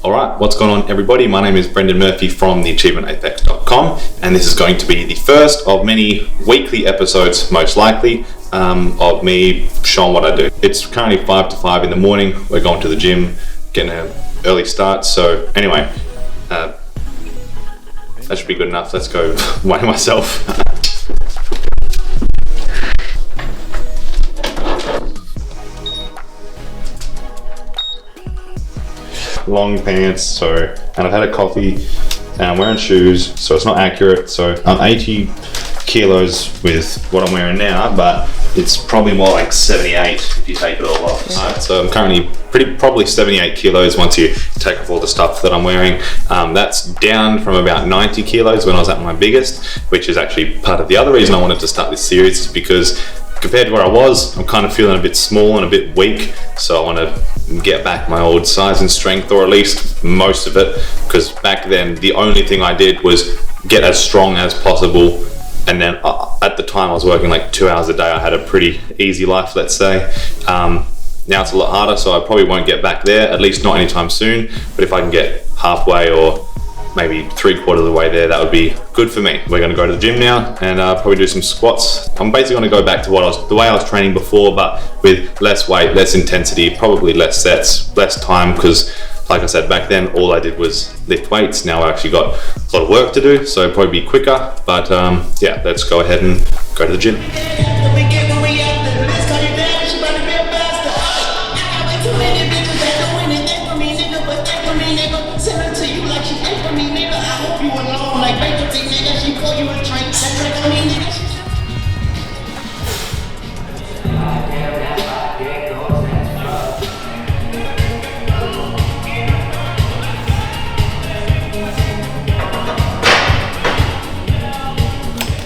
Alright, what's going on everybody? My name is Brendan Murphy from theachievementApex.com, and this is going to be the first of many weekly episodes, most likely, of me showing what I do. It's currently 5 to 5 in the morning. We're going to the gym, getting an early start. So anyway, that should be good enough. Let's go weigh myself. Long pants, and I've had a coffee and I'm wearing shoes, so it's not accurate. So I'm 80 kilos with what I'm wearing now, but it's probably more like 78 if you take it all off. Right, so I'm currently probably 78 kilos once you take off all the stuff that I'm wearing. That's down from about 90 kilos when I was at my biggest, which is actually part of the other reason I wanted to start this series, is because compared to where I was, I'm kind of feeling a bit small and a bit weak. So I want to get back my old size and strength, or at least most of it, because back then the only thing I did was get as strong as possible. And then at the time I was working like 2 hours a day. I had a pretty easy life, let's say. Now it's a lot harder, so I probably won't get back there, at least not anytime soon. But if I can get halfway or maybe 3/4 of the way there, that would be good for me. We're going to go to the gym now and probably do some squats. I'm basically going to go back to the way I was training before, but with less weight, less intensity, probably less sets, less time, because like I said, back then all I did was lift weights. Now I actually got a lot of work to do, so probably be quicker. But yeah, let's go ahead and go to the gym.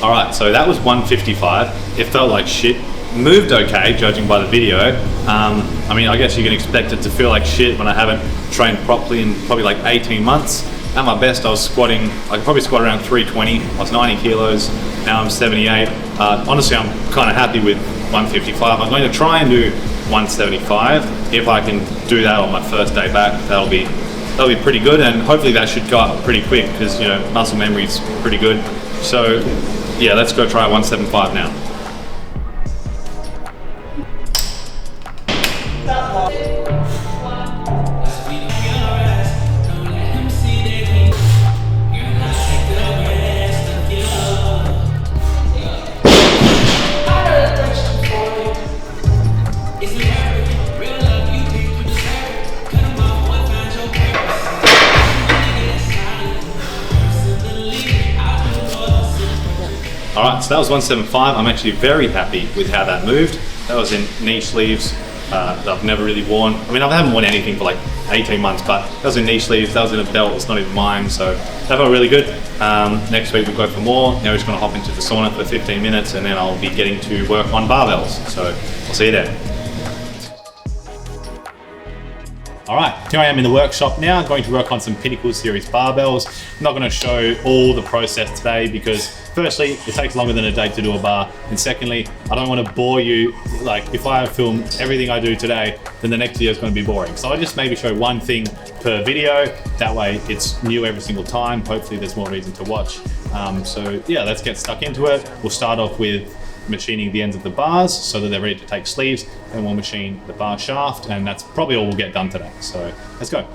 Alright, so that was 155. It felt like shit. Moved okay, judging by the video. I mean, I guess you can expect it to feel like shit when I haven't trained properly in probably like 18 months. At my best, I was squatting, I could probably squat around 320. I was 90 kilos, now I'm 78. Honestly, I'm kind of happy with 155. I'm going to try and do 175. If I can do that on my first day back, that'll be pretty good, and hopefully that should go up pretty quick, because you know, muscle memory is pretty good. So yeah, let's go try 175 now. Alright, so that was 175. I'm actually very happy with how that moved. That was in knee sleeves that I've never really worn. I mean, I haven't worn anything for like 18 months, but that was in knee sleeves, that was in a belt, it's not even mine, so that felt really good. Next week we'll go for more. Now we're just going to hop into the sauna for 15 minutes, and then I'll be getting to work on barbells. So I'll see you there. Alright, here I am in the workshop now, going to work on some Pinnacle Series barbells. I'm not going to show all the process today because firstly, it takes longer than a day to do a bar, and secondly, I don't want to bore you. Like, if I film everything I do today, then the next video is going to be boring. So I just maybe show one thing per video, that way it's new every single time. Hopefully there's more reason to watch. So yeah, let's get stuck into it. We'll start off with machining the ends of the bars so that they're ready to take sleeves, and we'll machine the bar shaft, and that's probably all we'll get done today. So let's go.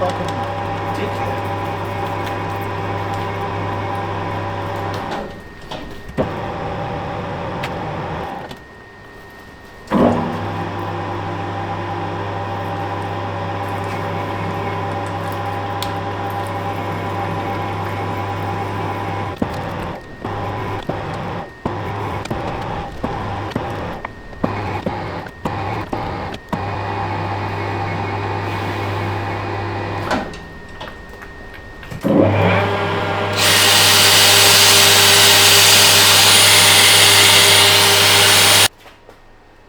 fucking dickhead.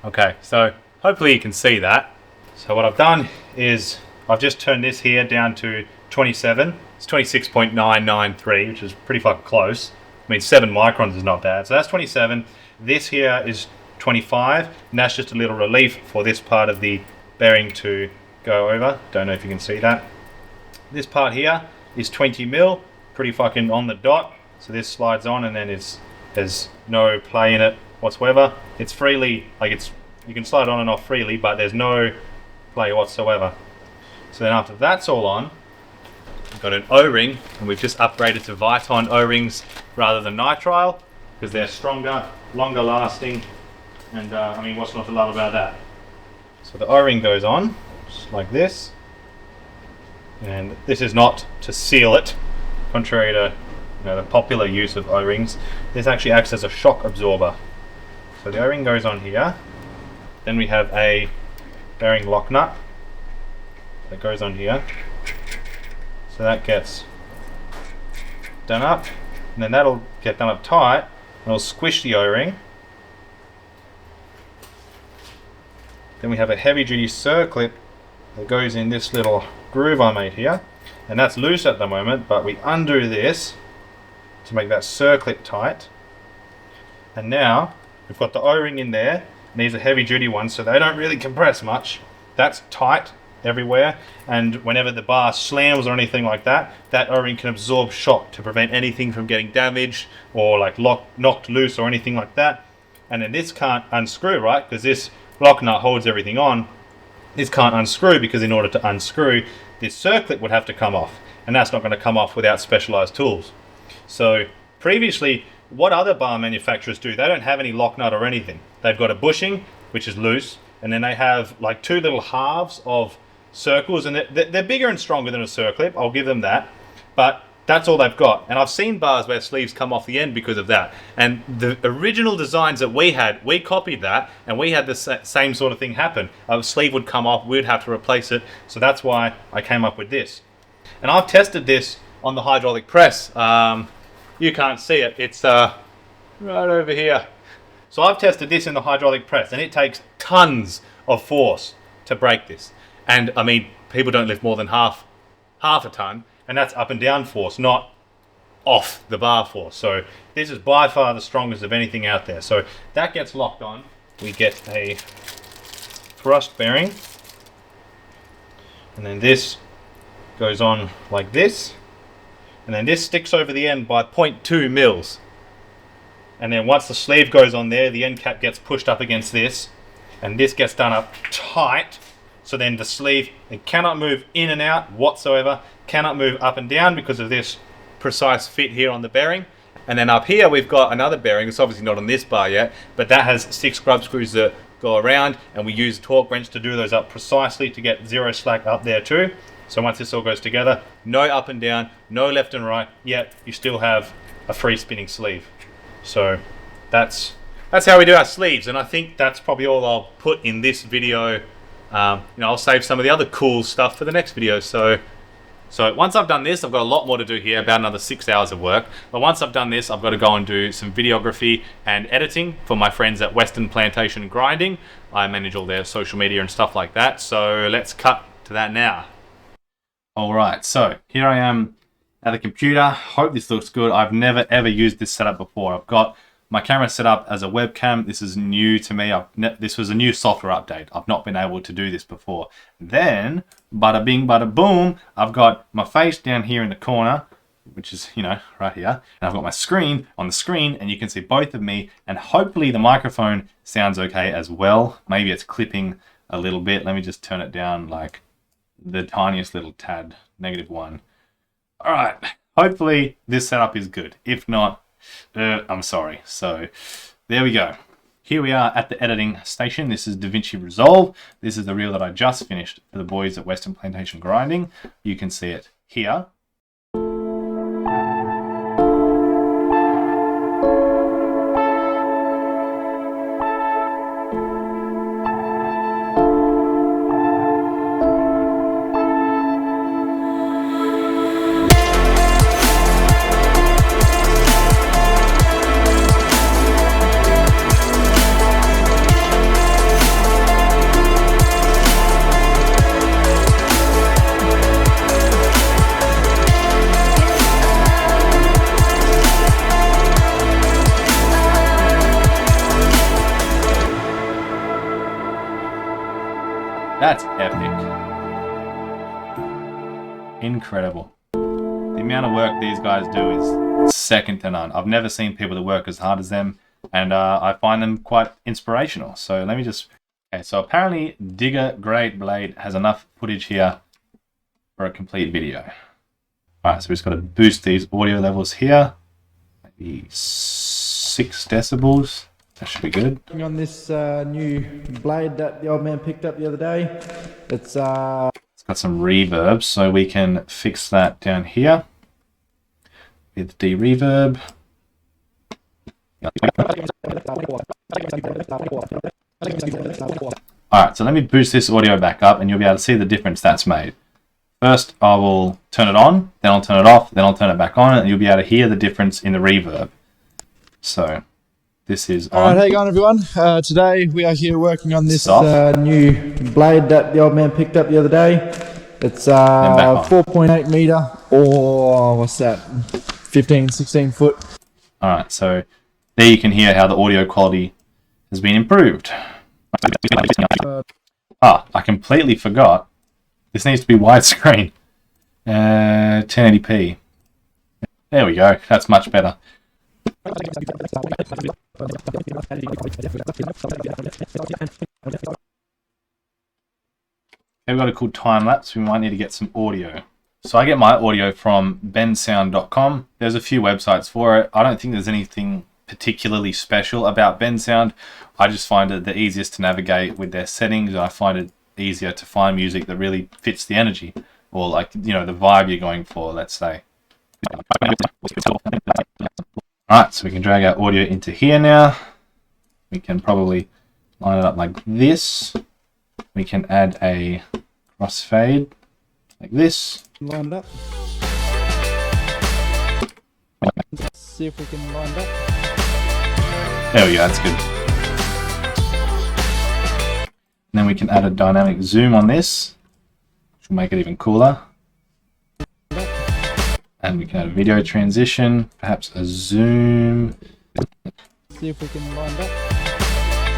Okay, so hopefully you can see that. So what I've done is I've just turned this here down to 27. It's 26.993, which is pretty fucking close. I mean, 7 microns is not bad. So that's 27. This here is 25, and that's just a little relief for this part of the bearing to go over. Don't know if you can see that. This part here is 20 mil, pretty fucking on the dot. So this slides on, and then there's no play in it whatsoever. It's freely, like you can slide on and off freely, but there's no play whatsoever. So then after that's all on, we've got an O-ring, and we've just upgraded to Viton O-rings rather than nitrile, because they're stronger, longer lasting, and I mean, what's not to love about that? So the O-ring goes on, just like this, and this is not to seal it, contrary to the popular use of O-rings. This actually acts as a shock absorber. So the O-ring goes on here. Then we have a bearing lock nut that goes on here. So that gets done up, and then that'll get done up tight, and it'll squish the O-ring. Then we have a heavy duty circlip that goes in this little groove I made here, and that's loose at the moment, but we undo this to make that circlip tight. And now we've got the O-ring in there, and these are heavy duty ones, so they don't really compress much. That's tight everywhere, and whenever the bar slams or anything like that, that O-ring can absorb shock to prevent anything from getting damaged or like knocked loose or anything like that. And then this can't unscrew, right? Because this lock nut holds everything on. This can't unscrew, because in order to unscrew, this circlip would have to come off, and that's not going to come off without specialized tools. So previously, what other bar manufacturers do, they don't have any lock nut or anything. They've got a bushing, which is loose, and then they have like 2 little halves of circles, and they're bigger and stronger than a circlip, I'll give them that, but that's all they've got. And I've seen bars where sleeves come off the end because of that. And the original designs that we had, we copied that, and we had the same sort of thing happen. A sleeve would come off, we'd have to replace it, so that's why I came up with this. And I've tested this on the hydraulic press. You can't see it, it's right over here. So I've tested this in the hydraulic press, and it takes tons of force to break this. And I mean, people don't lift more than half a ton, and that's up and down force, not off the bar force. So this is by far the strongest of anything out there. So that gets locked on. We get a thrust bearing, and then this goes on like this, and then this sticks over the end by 0.2 mils. And then once the sleeve goes on there, the end cap gets pushed up against this, and this gets done up tight. So then the sleeve, it cannot move in and out whatsoever, cannot move up and down because of this precise fit here on the bearing. And then up here we've got another bearing. It's obviously not on this bar yet, but that has 6 grub screws that go around, and we use a torque wrench to do those up precisely to get 0 slack up there too. So once this all goes together, no up and down, no left and right, yet you still have a free spinning sleeve. So that's how we do our sleeves, and I think that's probably all I'll put in this video. I'll save some of the other cool stuff for the next video. So once I've done this, I've got a lot more to do here, about another 6 hours of work. But once I've done this, I've got to go and do some videography and editing for my friends at Western Plantation Grinding. I manage all their social media and stuff like that. So let's cut to that now. All right, so here I am at the computer. Hope this looks good. I've never ever used this setup before. I've got my camera set up as a webcam. This is new to me. This was a new software update. I've not been able to do this before. Then, bada bing, bada boom, I've got my face down here in the corner, which is, right here. And I've got my screen on the screen, and you can see both of me. And hopefully the microphone sounds okay as well. Maybe it's clipping a little bit. Let me just turn it down like the tiniest little tad, -1. All right, hopefully this setup is good. If not, I'm sorry. So there we go. Here we are at the editing station. This is DaVinci Resolve. This is the reel that I just finished for the boys at Western Plantation Grinding. You can see it here. That's epic. Incredible. The amount of work these guys do is second to none. I've never seen people that work as hard as them, and I find them quite inspirational. So let me just... Okay, so apparently Digger Grade Blade has enough footage here for a complete video. Alright, so we've just got to boost these audio levels here. Maybe 6 decibels. That should be good. On this new blade that the old man picked up the other day, it's got some reverb, so we can fix that down here with de-reverb. Alright, so let me boost this audio back up and you'll be able to see the difference that's made. First, I will turn it on, then I'll turn it off, then I'll turn it back on, and you'll be able to hear the difference in the reverb. So... this is on. Alright, how you going everyone? Today we are here working on this new blade that the old man picked up the other day. It's 4.8 meter, or what's that, 15, 16 foot. Alright, so there you can hear how the audio quality has been improved. I completely forgot. This needs to be widescreen. 1080p. There we go, that's much better. We've got a cool time lapse. We might need to get some audio. So I get my audio from bensound.com. There's a few websites for it. I don't think there's anything particularly special about Bensound. I just find it the easiest to navigate with their settings. I find it easier to find music that really fits the energy, or like, you know, the vibe you're going for, let's say. Alright, so we can drag our audio into here now. We can probably line it up like this. We can add a crossfade like this. Line it up. Let's see if we can line it up. There we go, that's good. And then we can add a dynamic zoom on this, which will make it even cooler. And we can add a video transition, perhaps a zoom. See if we can line it up.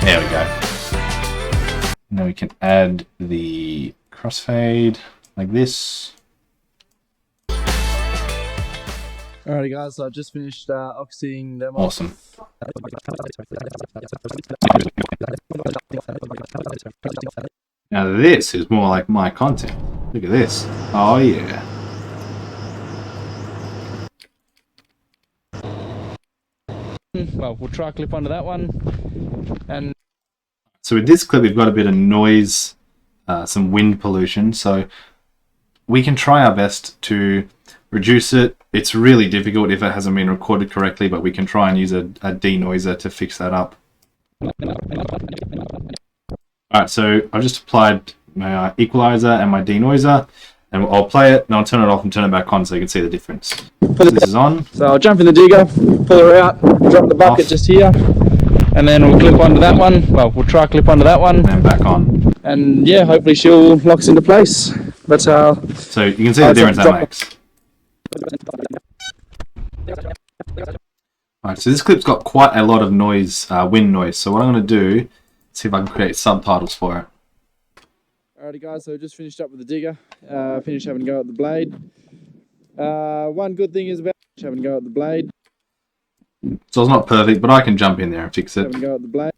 There we go. And then we can add the crossfade like this. Alrighty guys, so I just finished oxying them. Awesome. Now this is more like my content. Look at this. Oh yeah. Well, we'll try a clip onto that one. And so with this clip, we've got a bit of noise, some wind pollution. So we can try our best to reduce it. It's really difficult if it hasn't been recorded correctly, but we can try and use a denoiser to fix that up. Alright, so I've just applied my equalizer and my denoiser, and I'll play it and I'll turn it off and turn it back on so you can see the difference. This is on. So I'll jump in the digger, pull her out, drop the bucket just here, and then we'll clip onto that one. Well, we'll try clip onto that one. And back on. And yeah, hopefully she'll lock us into place. That's how... So you can see the difference that makes. Alright, so this clip's got quite a lot of noise, wind noise. So what I'm going to do is see if I can create subtitles for it. Alrighty guys, so just finished up with the digger. Finished having a go at the blade. One good thing is about having a go at the blade. So it's not perfect, but I can jump in there and fix it. Having a go at the blade.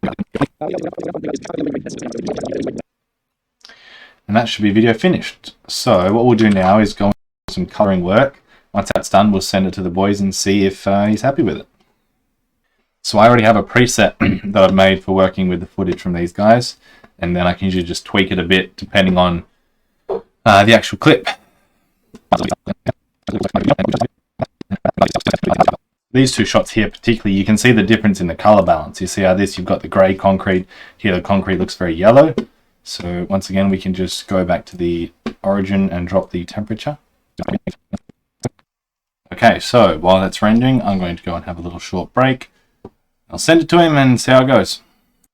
And that should be video finished. So what we'll do now is go and do some colouring work. Once that's done, we'll send it to the boys and see if he's happy with it. So I already have a preset that I've made for working with the footage from these guys, and then I can usually just tweak it a bit depending on the actual clip. These two shots here particularly, you can see the difference in the color balance. You see how this, you've got the gray concrete, here the concrete looks very yellow. So once again, we can just go back to the origin and drop the temperature. Okay, so while that's rendering, I'm going to go and have a little short break. I'll send it to him and see how it goes.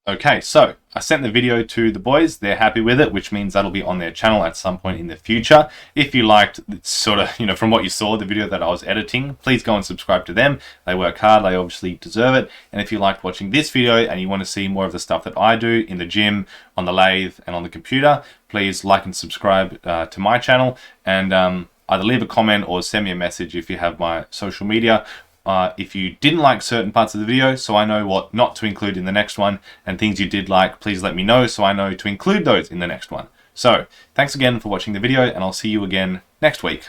Okay, so I sent the video to the boys. They're happy with it, which means that'll be on their channel at some point in the future. If you liked sort of, from what you saw, the video that I was editing, please go and subscribe to them. They work hard. They obviously deserve it. And if you liked watching this video and you want to see more of the stuff that I do in the gym, on the lathe, and on the computer, please like and subscribe to my channel. And either leave a comment or send me a message if you have my social media. If you didn't like certain parts of the video, so I know what not to include in the next one, and things you did like, please let me know so I know to include those in the next one. So, thanks again for watching the video, and I'll see you again next week.